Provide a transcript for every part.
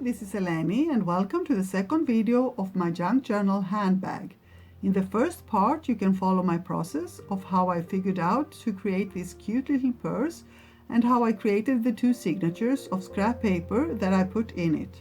this is Eleni and welcome to the second video of my Junk Journal handbag. In the first part you can follow my process of how I figured out to create this cute little purse and how I created the two signatures of scrap paper that I put in it.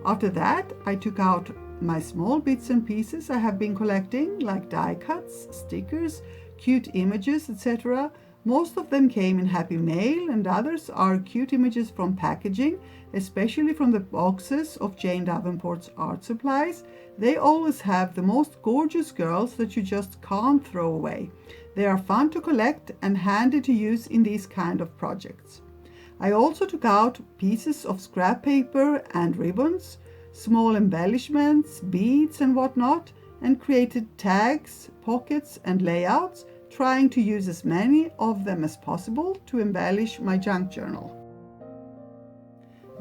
After that I took out my small bits and pieces I have been collecting, like die cuts, stickers, cute images, etc. Most of them came in Happy Mail and others are cute images from packaging, especially from the boxes of Jane Davenport's art supplies. They always have the most gorgeous girls that you just can't throw away. They are fun to collect and handy to use in these kind of projects. I also took out pieces of scrap paper and ribbons, small embellishments, beads and whatnot, and created tags, pockets and layouts, trying to use as many of them as possible to embellish my junk journal.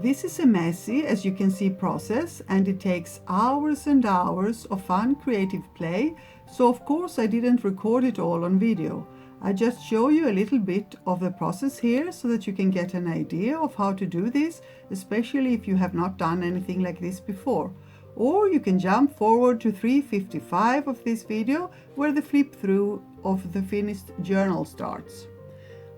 This is a messy, as you can see, process, and it takes hours and hours of fun creative play, so of course I didn't record it all on video. I just show you a little bit of the process here so that you can get an idea of how to do this, especially if you have not done anything like this before. Or you can jump forward to 3:55 of this video where the flip through of the finished journal starts.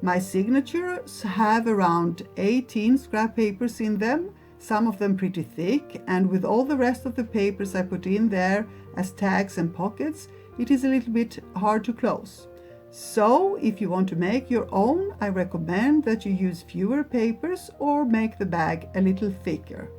My signatures have around 18 scrap papers in them, some of them pretty thick, and with all the rest of the papers I put in there as tags and pockets, it is a little bit hard to close. So if you want to make your own, I recommend that you use fewer papers or make the bag a little thicker.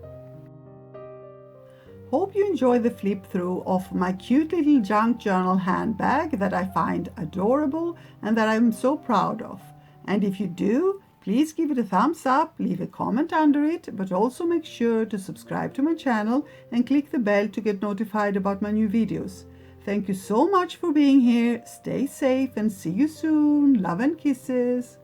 Hope you enjoy the flip through of my cute little junk journal handbag that I find adorable and that I'm so proud of. And if you do, please give it a thumbs up, leave a comment under it, but also make sure to subscribe to my channel and click the bell to get notified about my new videos. Thank you so much for being here. Stay safe and see you soon. Love and kisses.